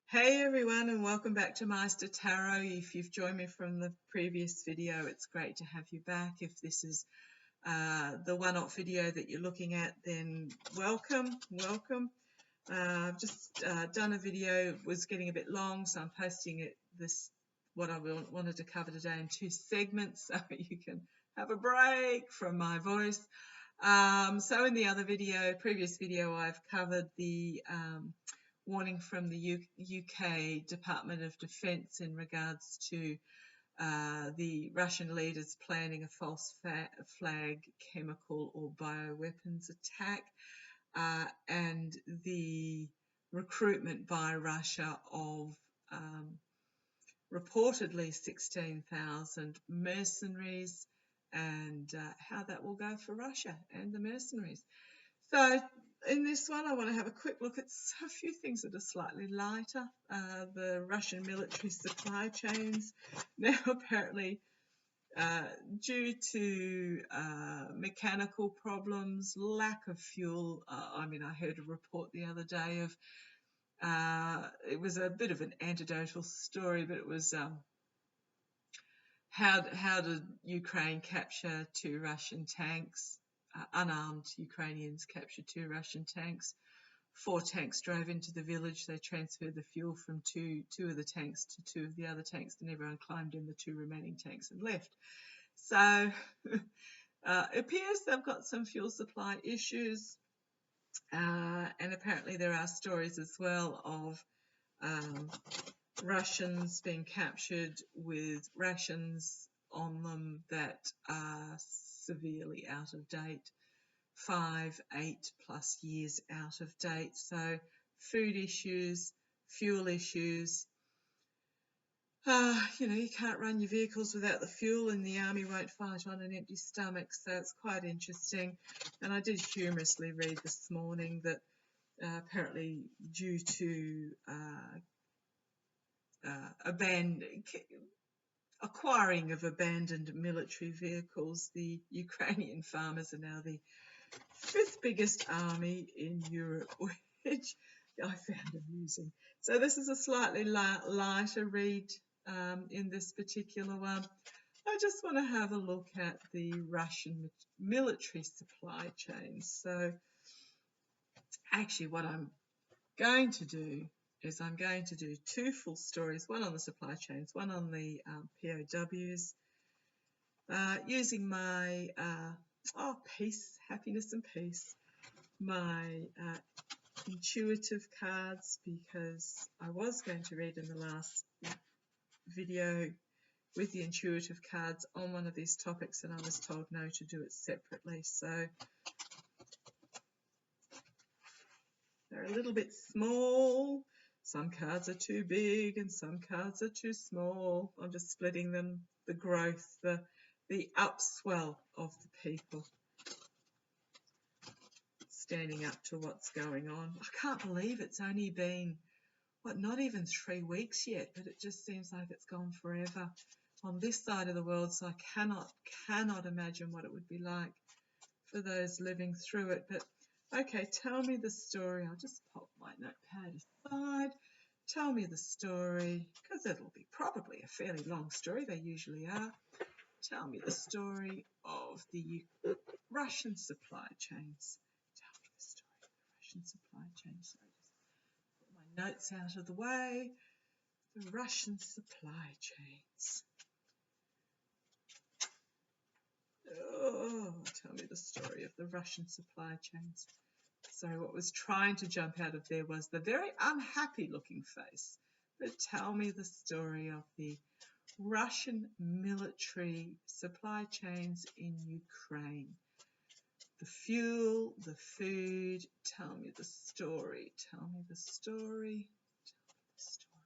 Hey everyone, and welcome back to Meister Tarot. If you've joined me from the previous video, it's great to have you back. If this is the one-off video that you're looking at, then welcome. I've just done a video. It was getting a bit long, so I'm posting it what I wanted to cover today in two segments, so you can have a break from my voice. So in the other video, previous video, I've covered the warning from the UK Department of Defence in regards to the Russian leaders planning a false flag chemical or bioweapons attack, and the recruitment by Russia of reportedly 16,000 mercenaries, and how that will go for Russia and the mercenaries. So in this one, I want to have a quick look at a few things that are slightly lighter. The Russian military supply chains. Now, apparently, due to mechanical problems, lack of fuel, I heard a report the other day of, it was a bit of an anecdotal story, but it was how did Ukraine capture two Russian tanks? Unarmed Ukrainians captured two Russian tanks. 4 tanks drove into the village. They transferred the fuel from two of the tanks to 2 of the other tanks, and everyone climbed in the 2 remaining tanks and left. So it appears they've got some fuel supply issues, and apparently there are stories as well of Russians being captured with rations on them that are severely out of date, 5, 8+ years out of date. So food issues, fuel issues. You can't run your vehicles without the fuel, and the army won't fight on an empty stomach, so it's quite interesting. And I did humorously read this morning that apparently due to acquiring of abandoned military vehicles, the Ukrainian farmers are now the 5th biggest army in Europe, which I found amusing. So this is a slightly lighter read in this particular one. I just want to have a look at the Russian military supply chains. So actually what I'm going to do is I'm going to do 2 full stories, one on the supply chains, one on the POWs, using my peace, happiness and peace, my intuitive cards, because I was going to read in the last video with the intuitive cards on one of these topics, and I was told no, to do it separately. So they're a little bit small. Some cards are too big and some cards are too small. I'm just splitting them, the growth, the upswell of the people standing up to what's going on. I can't believe it's only been, not even 3 weeks yet, but it just seems like it's gone forever on this side of the world, so I cannot imagine what it would be like for those living through it. But okay, tell me the story. I'll just pop my notepad aside. Tell me the story, because it'll be probably a fairly long story. They usually are. Tell me the story of the Russian supply chains. Tell me the story of the Russian supply chains. So just put my notes out of the way. The Russian supply chains. Oh, tell me the story of the Russian supply chains. So what was trying to jump out of there was the very unhappy looking face. But tell me the story of the Russian military supply chains in Ukraine. The fuel, the food. Tell me the story. Tell me the story. Tell me the story.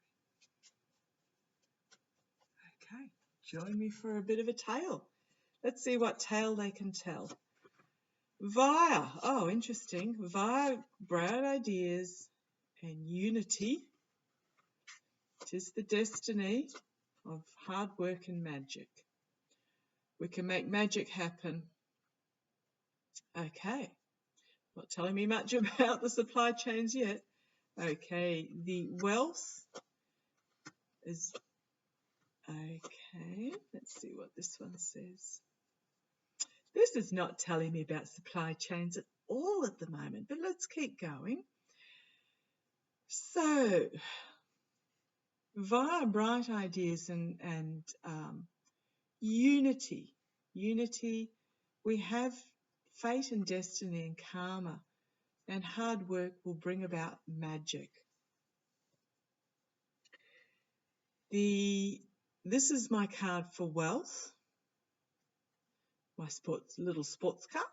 Okay, join me for a bit of a tale. Let's see what tale they can tell. Via, oh interesting, via bright ideas and unity, 'tis the destiny of hard work and magic. We can make magic happen. Okay, not telling me much about the supply chains yet. Okay, the wealth is, okay, let's see what this one says. This is not telling me about supply chains at all at the moment, but let's keep going. So, via bright ideas and unity, we have fate and destiny and karma, and hard work will bring about magic. This is my card for wealth, my little sports car.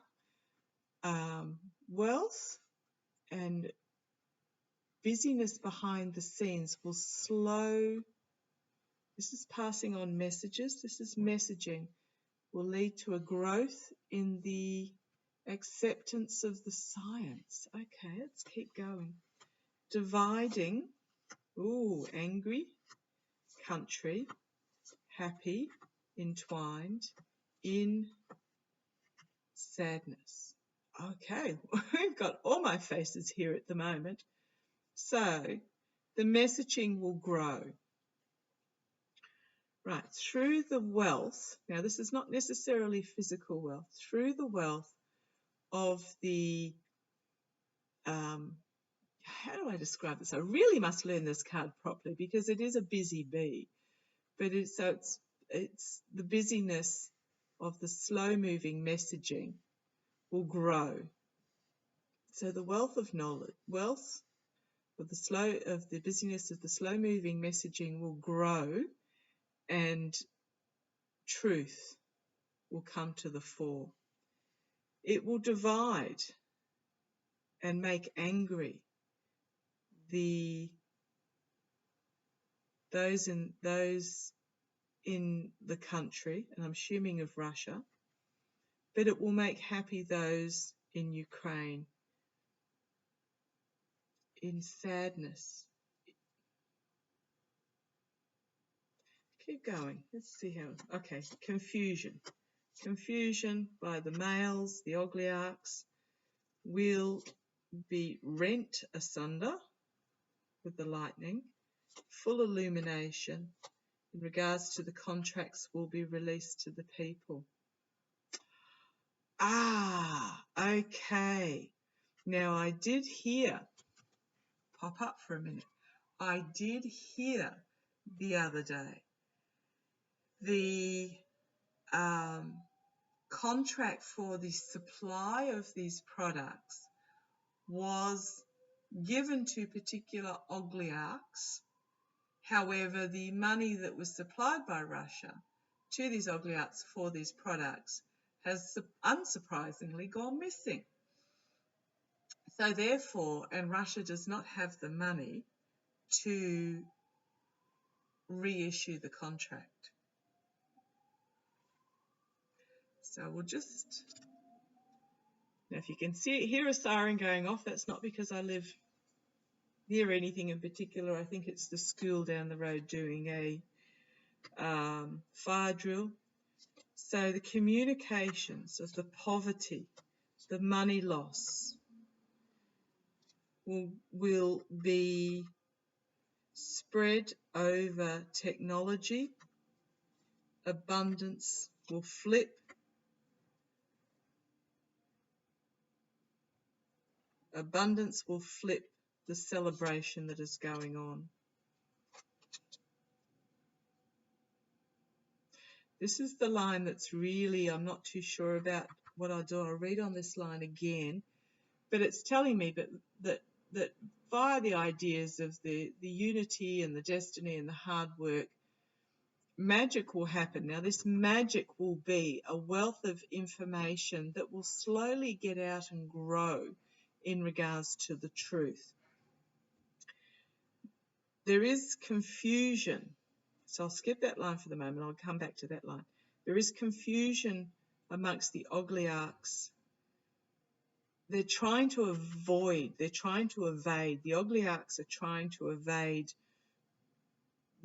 Wealth and busyness behind the scenes will slow. This is passing on messages. This is messaging. Will lead to a growth in the acceptance of the science. Okay, let's keep going. Dividing. Ooh, angry, country, happy, entwined, in sadness. Okay, we've got all my faces here at the moment. So the messaging will grow. Right, through the wealth, now this is not necessarily physical wealth, through the wealth of the, how do I describe this? I really must learn this card properly because it is a busy bee, but it's the busyness of the slow-moving messaging will grow. So the wealth of knowledge, wealth of the busyness of the slow-moving messaging will grow, and truth will come to the fore. It will divide and make angry those in the country, and I'm assuming of Russia, but it will make happy those in Ukraine. In sadness. Keep going. Let's see how. Okay, confusion. Confusion by the males, the oligarchs, will be rent asunder with the lightning. Full illumination in regards to the contracts will be released to the people. Ah, okay. Now I did hear, pop up for a minute, I did hear the other day the contract for the supply of these products was given to particular oligarchs. However, the money that was supplied by Russia to these oligarchs for these products has unsurprisingly gone missing. So therefore, and Russia does not have the money to reissue the contract. So we'll just, now if you can hear a siren going off, that's not because I live near anything in particular. I think it's the school down the road doing a fire drill. So the communications of the poverty, the money loss will be spread over technology. Abundance will flip. Abundance will flip the celebration that is going on. This is the line that's really, I'm not too sure about what I'll do. I'll read on this line again, but it's telling me that via the ideas of the unity and the destiny and the hard work, magic will happen. Now, this magic will be a wealth of information that will slowly get out and grow in regards to the truth. There is confusion. So I'll skip that line for the moment. I'll come back to that line. There is confusion amongst the oligarchs. They're trying to avoid, they're trying to evade, the oligarchs are trying to evade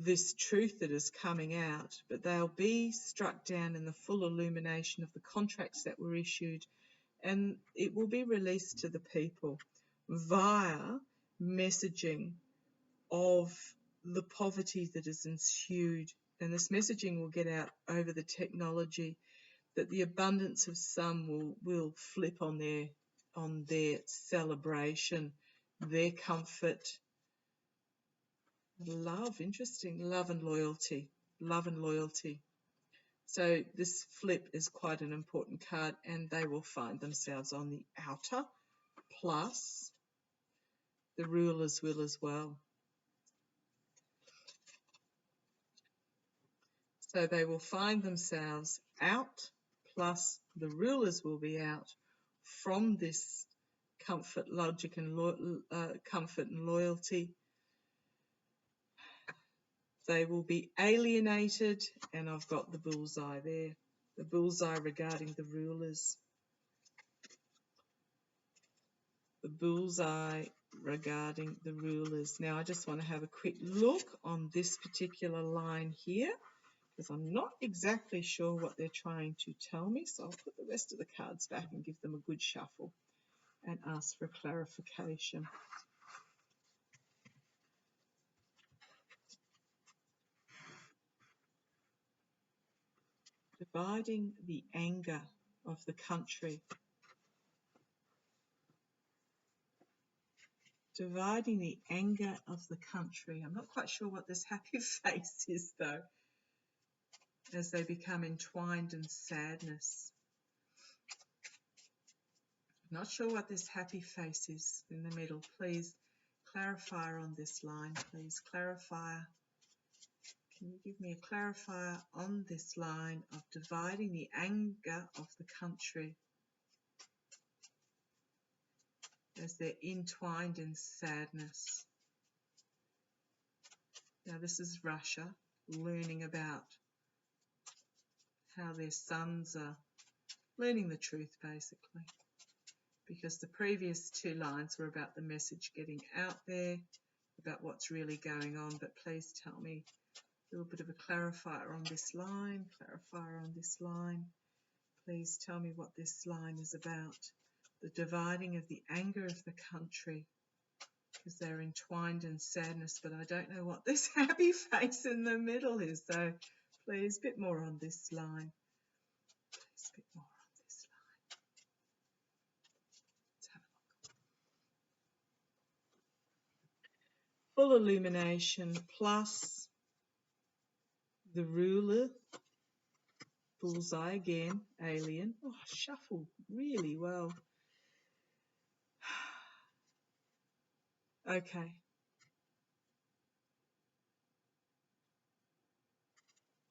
this truth that is coming out, but they'll be struck down in the full illumination of the contracts that were issued, and it will be released to the people via messaging of the poverty that is ensued, and this messaging will get out over the technology that the abundance of some will flip on their celebration, their comfort, love, interesting, love and loyalty, love and loyalty. So this flip is quite an important card, and they will find themselves on the outer, plus the rulers will as well. So they will find themselves out, plus the rulers will be out from this comfort, logic, and comfort and loyalty. They will be alienated, and I've got the bullseye there, the bullseye regarding the rulers. The bullseye regarding the rulers. Now I just want to have a quick look on this particular line here, because I'm not exactly sure what they're trying to tell me, so I'll put the rest of the cards back and give them a good shuffle and ask for clarification. Dividing the anger of the country. Dividing the anger of the country. I'm not quite sure what this happy face is, though, as they become entwined in sadness. Not sure what this happy face is in the middle. Please, clarifier on this line, please. Clarifier. Can you give me a clarifier on this line of dividing the anger of the country as they're entwined in sadness? Now this is Russia learning about how their sons are learning the truth, basically, because the previous two lines were about the message getting out there, about what's really going on. But please tell me a little bit of a clarifier on this line, clarifier on this line. Please tell me what this line is about. The dividing of the anger of the country, because they're entwined in sadness, but I don't know what this happy face in the middle is. So please, a bit more on this line. Please, a bit more on this line. Let's have a look. Full illumination plus the ruler, bullseye again, alien. Oh, shuffled really well. Okay.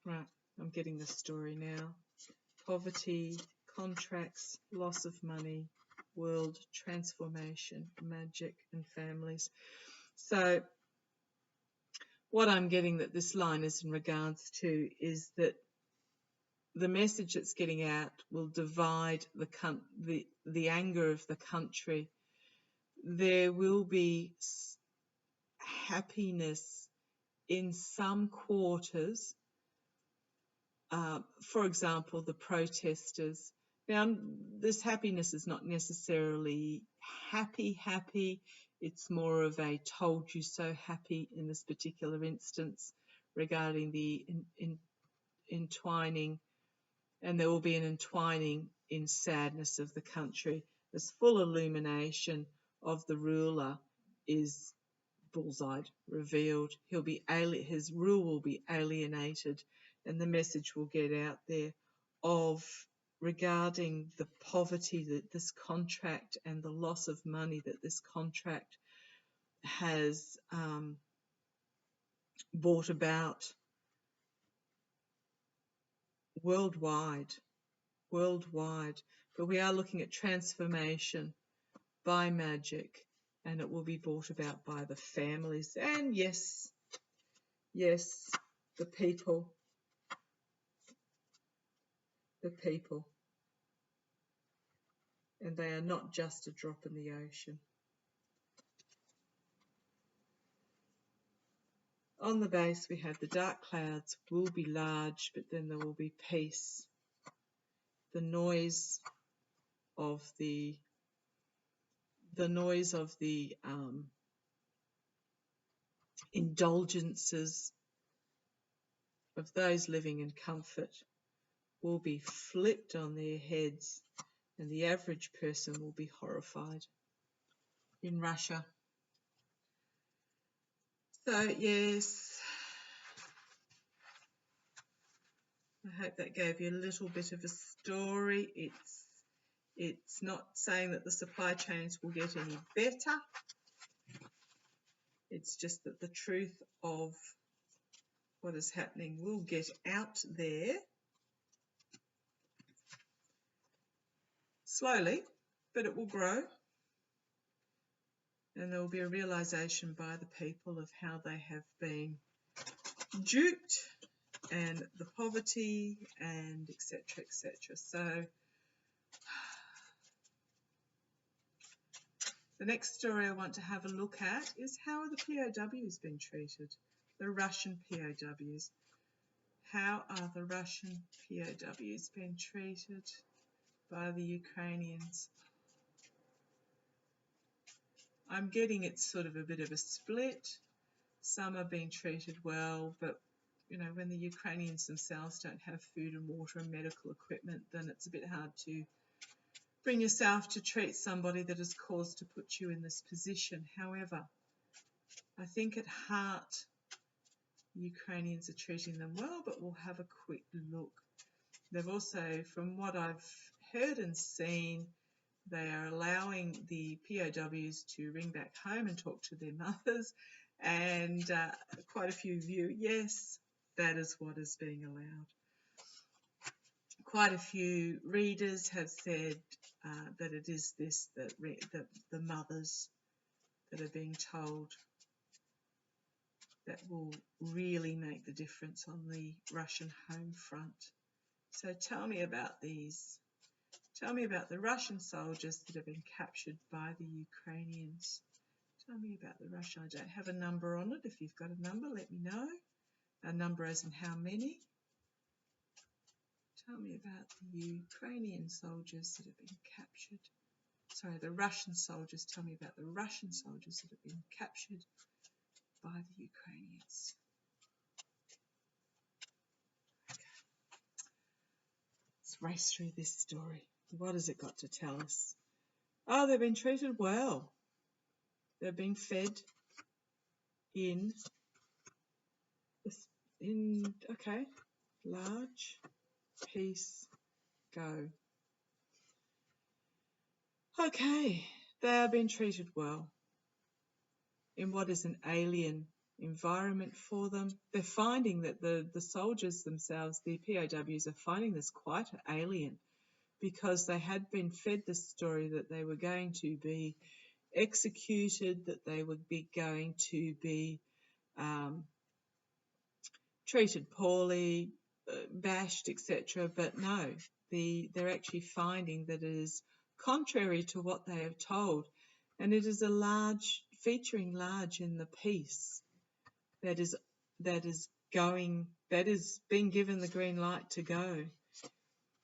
Right, I'm getting the story now. Poverty, contracts, loss of money, world, transformation, magic, and families. So what I'm getting that this line is in regards to is that the message that's getting out will divide the anger of the country. There will be happiness in some quarters. For example, the protesters. Now, this happiness is not necessarily happy. It's more of a told you so happy in this particular instance regarding the entwining, and there will be an entwining in sadness of the country. This full illumination of the ruler is bullseyed, revealed. His rule will be alienated, and the message will get out there of regarding the poverty that this contract and the loss of money that this contract has brought about worldwide. But we are looking at transformation by magic, and it will be brought about by the families and yes, the people. And they are not just a drop in the ocean. On the base we have the dark clouds will be large, but then there will be peace. The noise of the indulgences of those living in comfort will be flipped on their heads, and the average person will be horrified in Russia. So yes, I hope that gave you a little bit of a story. It's not saying that the supply chains will get any better. It's just that the truth of what is happening will get out there slowly, but it will grow. And there will be a realization by the people of how they have been duped and the poverty and etc., etc. So the next story I want to have a look at is how are the POWs been treated? The Russian POWs. How are the Russian POWs being treated by the Ukrainians? I'm getting it's sort of a bit of a split. Some are being treated well, but you know, when the Ukrainians themselves don't have food and water and medical equipment, then it's a bit hard to bring yourself to treat somebody that has caused to put you in this position. However, I think at heart, Ukrainians are treating them well, but we'll have a quick look. They've also, from what I've heard and seen, they are allowing the POWs to ring back home and talk to their mothers, and quite a few of you, yes, that is what is being allowed. Quite a few readers have said that it is this, that the mothers that are being told that will really make the difference on the Russian home front. So tell me about these. Tell me about the Russian soldiers that have been captured by the Ukrainians. Tell me about the Russian. I don't have a number on it. If you've got a number, let me know. A number as in how many. Tell me about the Ukrainian soldiers that have been captured. Sorry, the Russian soldiers. Tell me about the Russian soldiers that have been captured by the Ukrainians. Okay. Let's race through this story. What has it got to tell us? Oh, they've been treated well. They're being fed okay, large piece, go. Okay, they are being treated well in what is an alien environment for them. They're finding that the soldiers themselves, the POWs, are finding this quite alien because they had been fed the story that they were going to be executed, that they would be going to be treated poorly, bashed, etc. But no, they're actually finding that it is contrary to what they have told, and it is featuring large in the piece that is being given the green light to go.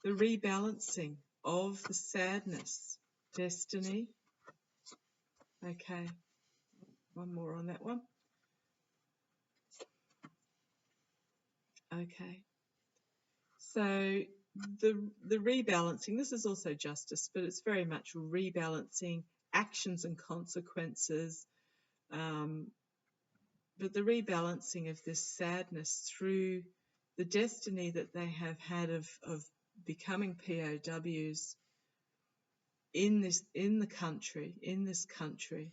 The rebalancing of the sadness, destiny. Okay, one more on that one. Okay, so the rebalancing, this is also justice, but it's very much rebalancing actions and consequences, but the rebalancing of this sadness through the destiny that they have had of becoming POWs in this country.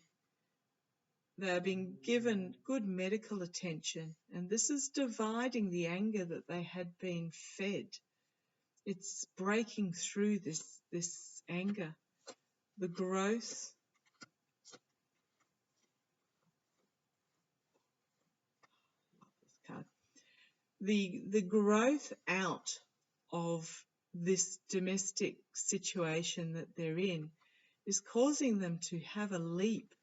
They are being given good medical attention, and this is dividing the anger that they had been fed. It's breaking through this anger. The growth, the growth out of this domestic situation that they're in is causing them to have a leap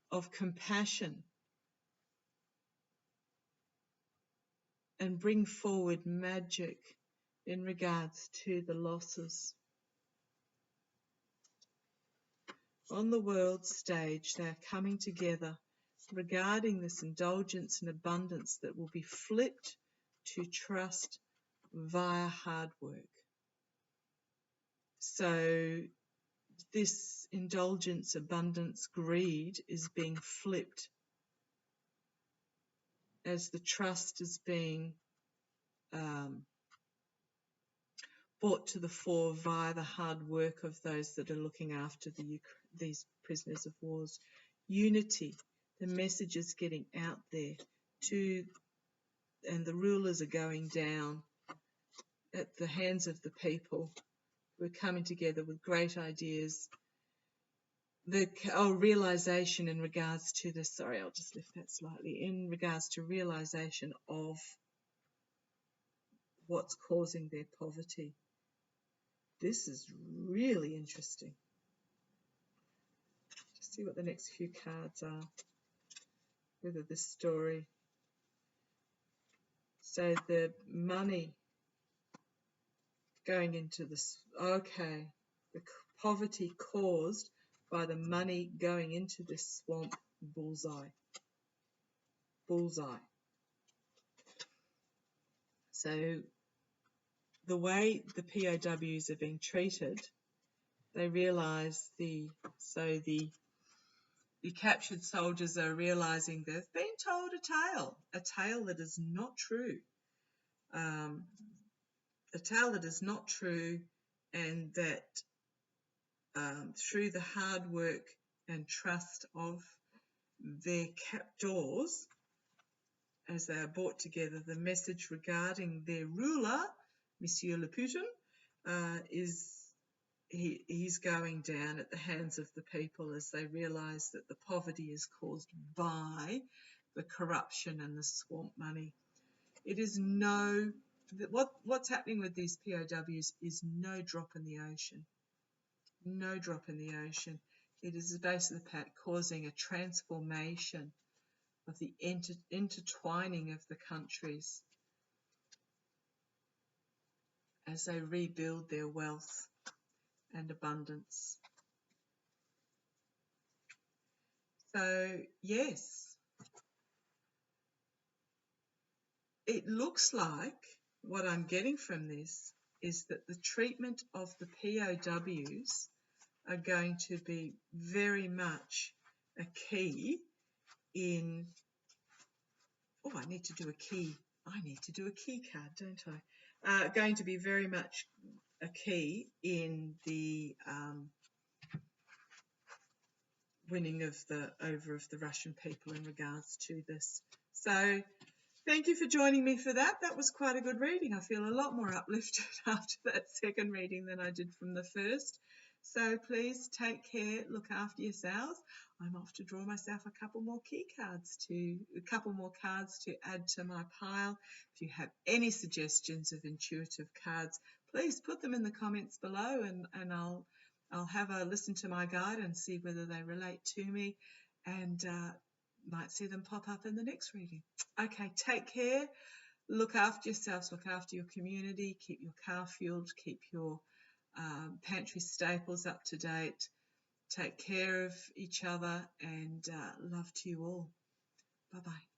of compassion and bring forward magic in regards to the losses. On the world stage, they are coming together regarding this indulgence and abundance that will be flipped to trust via hard work. So this indulgence, abundance, greed is being flipped as the trust is being brought to the fore via the hard work of those that are looking after these prisoners of wars. Unity, the message is getting out there and the rulers are going down at the hands of the people who are coming together with great ideas. The realization in regards to this, sorry, I'll just lift that slightly, in regards to realization of what's causing their poverty. This is really interesting. Just see what the next few cards are, whether this story. So the money going into this, okay, the poverty caused by the money going into this swamp. Bullseye. So the way the POWs are being treated, they realise the captured soldiers are realising they've been told a tale that is not true, and that through the hard work and trust of their captors, as they are brought together, the message regarding their ruler, Monsieur Le Putin, he's going down at the hands of the people as they realise that the poverty is caused by the corruption and the swamp money. It is what's happening with these POWs is no drop in the ocean. No drop in the ocean. It is basically causing a transformation of the intertwining of the countries as they rebuild their wealth and abundance. So, yes, it looks like what I'm getting from this is that the treatment of the POWs are going to be very much a key in, I need to do a key card, don't I? Going to be very much a key in the winning of the Russian people in regards to this. So thank you for joining me for that. That was quite a good reading. I feel a lot more uplifted after that second reading than I did from the first. So please take care, look after yourselves. I'm off to draw myself a couple more cards to add to my pile. If you have any suggestions of intuitive cards, please put them in the comments below, and I'll have a listen to my guide and see whether they relate to me, and might see them pop up in the next reading. Okay, take care. Look after yourselves, look after your community, keep your car fueled, keep your pantry staples up to date. Take care of each other, and love to you all. Bye-bye.